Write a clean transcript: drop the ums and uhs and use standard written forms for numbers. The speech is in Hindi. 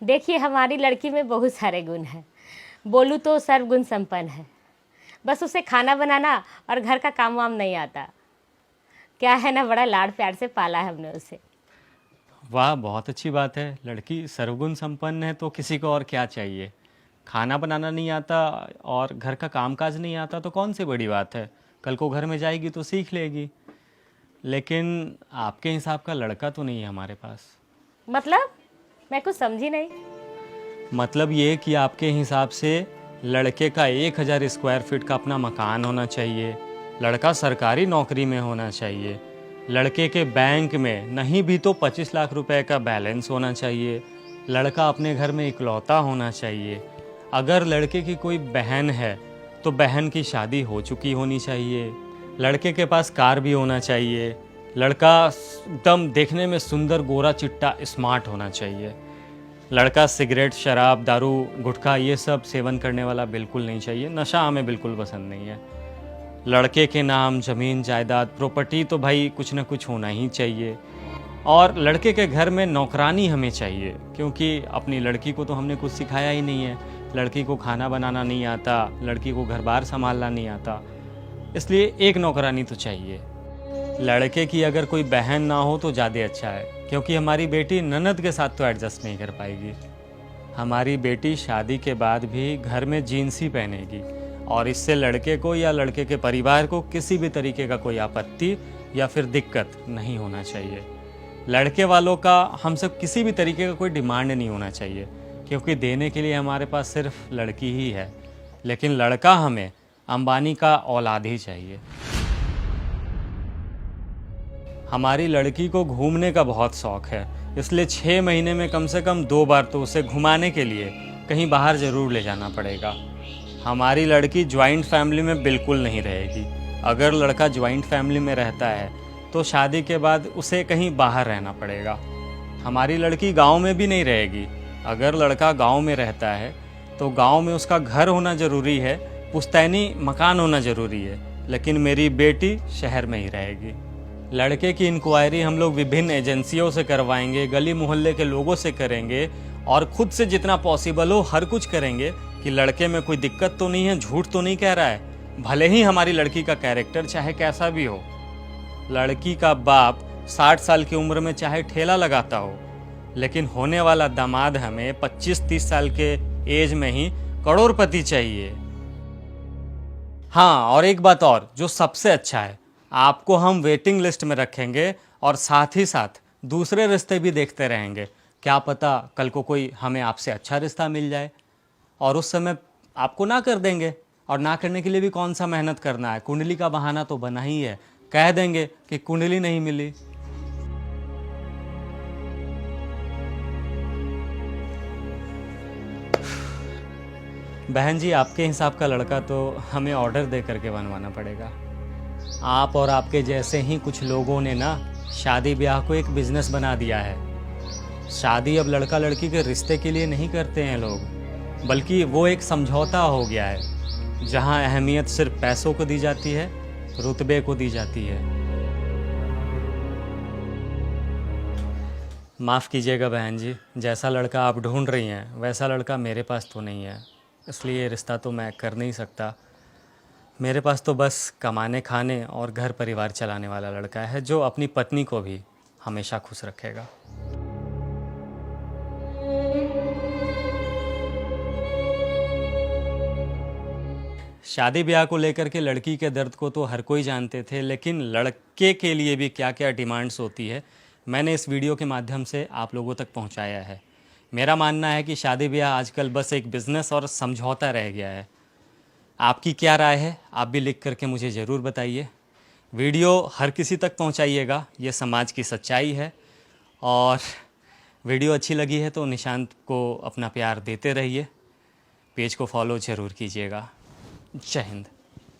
देखिए, हमारी लड़की में बहुत सारे गुण हैं। बोलूँ तो सर्वगुण संपन्न है। बस उसे खाना बनाना और घर का काम वाम नहीं आता। क्या है ना, बड़ा लाड प्यार से पाला है हमने उसे। वाह, बहुत अच्छी बात है। लड़की सर्वगुण संपन्न है तो किसी को और क्या चाहिए। खाना बनाना नहीं आता और घर का कामकाज नहीं आता तो कौन सी बड़ी बात है। कल को घर में जाएगी तो सीख लेगी। लेकिन आपके हिसाब का लड़का तो नहीं है हमारे पास। मतलब, मैं कुछ समझी नहीं। मतलब ये कि आपके हिसाब से लड़के का 1000 स्क्वायर फीट का अपना मकान होना चाहिए, लड़का सरकारी नौकरी में होना चाहिए, लड़के के बैंक में नहीं भी तो 25 लाख रुपए का बैलेंस होना चाहिए, लड़का अपने घर में इकलौता होना चाहिए। अगर लड़के की कोई बहन है तो बहन की शादी हो चुकी होनी चाहिए, लड़के के पास कार भी होना चाहिए, लड़का एकदम देखने में सुंदर गोरा चिट्टा स्मार्ट होना चाहिए। लड़का सिगरेट, शराब, दारू, गुटखा ये सब सेवन करने वाला बिल्कुल नहीं चाहिए। नशा हमें बिल्कुल पसंद नहीं है। लड़के के नाम ज़मीन जायदाद प्रॉपर्टी तो भाई कुछ ना कुछ होना ही चाहिए। और लड़के के घर में नौकरानी हमें चाहिए, क्योंकि अपनी लड़की को तो हमने कुछ सिखाया ही नहीं है। लड़की को खाना बनाना नहीं आता, लड़की को घर बार संभालना नहीं आता, इसलिए एक नौकरानी तो चाहिए। लड़के की अगर कोई बहन ना हो तो ज़्यादा अच्छा है, क्योंकि हमारी बेटी ननद के साथ तो एडजस्ट नहीं कर पाएगी। हमारी बेटी शादी के बाद भी घर में जीन्स ही पहनेगी और इससे लड़के को या लड़के के परिवार को किसी भी तरीके का कोई आपत्ति या फिर दिक्कत नहीं होना चाहिए। लड़के वालों का हमसे किसी भी तरीके का कोई डिमांड नहीं होना चाहिए, क्योंकि देने के लिए हमारे पास सिर्फ लड़की ही है। लेकिन लड़का हमें अंबानी का औलाद ही चाहिए। हमारी लड़की को घूमने का बहुत शौक़ है, इसलिए 6 महीने में कम से कम 2 बार तो उसे घुमाने के लिए कहीं बाहर ज़रूर ले जाना पड़ेगा। हमारी लड़की जॉइंट फैमिली में बिल्कुल नहीं रहेगी। अगर लड़का जॉइंट फैमिली में रहता है तो शादी के बाद उसे कहीं बाहर रहना पड़ेगा। हमारी लड़की गांव में भी नहीं रहेगी। अगर लड़का गांव में रहता है तो गांव में उसका घर होना ज़रूरी है, पुश्तैनी मकान होना ज़रूरी है। लेकिन मेरी बेटी शहर में ही रहेगी। लड़के की इंक्वायरी हम लोग विभिन्न एजेंसियों से करवाएंगे, गली मोहल्ले के लोगों से करेंगे और खुद से जितना पॉसिबल हो हर कुछ करेंगे कि लड़के में कोई दिक्कत तो नहीं है, झूठ तो नहीं कह रहा है। भले ही हमारी लड़की का कैरेक्टर चाहे कैसा भी हो। लड़की का बाप 60 साल की उम्र में चाहे ठेला लगाता हो, लेकिन होने वाला दामाद हमें 25-30 साल के एज में ही करोड़पति चाहिए। हाँ, और एक बात और जो सबसे अच्छा है, आपको हम वेटिंग लिस्ट में रखेंगे और साथ ही साथ दूसरे रिश्ते भी देखते रहेंगे। क्या पता कल को कोई हमें आपसे अच्छा रिश्ता मिल जाए और उस समय आपको ना कर देंगे। और ना करने के लिए भी कौन सा मेहनत करना है, कुंडली का बहाना तो बना ही है। कह देंगे कि कुंडली नहीं मिली। बहन जी, आपके हिसाब का लड़का तो हमें ऑर्डर दे करके बनवाना पड़ेगा। आप और आपके जैसे ही कुछ लोगों ने ना शादी ब्याह को एक बिजनेस बना दिया है। शादी अब लड़का लड़की के रिश्ते के लिए नहीं करते हैं लोग, बल्कि वो एक समझौता हो गया है जहां अहमियत सिर्फ पैसों को दी जाती है, रुतबे को दी जाती है। माफ़ कीजिएगा बहन जी, जैसा लड़का आप ढूंढ रही हैं वैसा लड़का मेरे पास तो नहीं है, इसलिए ये रिश्ता तो मैं कर नहीं सकता। मेरे पास तो बस कमाने खाने और घर परिवार चलाने वाला लड़का है जो अपनी पत्नी को भी हमेशा खुश रखेगा। शादी ब्याह को लेकर के लड़की के दर्द को तो हर कोई जानते थे, लेकिन लड़के के लिए भी क्या क्या डिमांड्स होती है मैंने इस वीडियो के माध्यम से आप लोगों तक पहुंचाया है। मेरा मानना है कि शादी ब्याह आजकल बस एक बिज़नेस और समझौता रह गया है। आपकी क्या राय है, आप भी लिख करके मुझे ज़रूर बताइए। वीडियो हर किसी तक पहुंचाइएगा, ये समाज की सच्चाई है। और वीडियो अच्छी लगी है तो निशांत को अपना प्यार देते रहिए। पेज को फॉलो ज़रूर कीजिएगा। जय हिंद।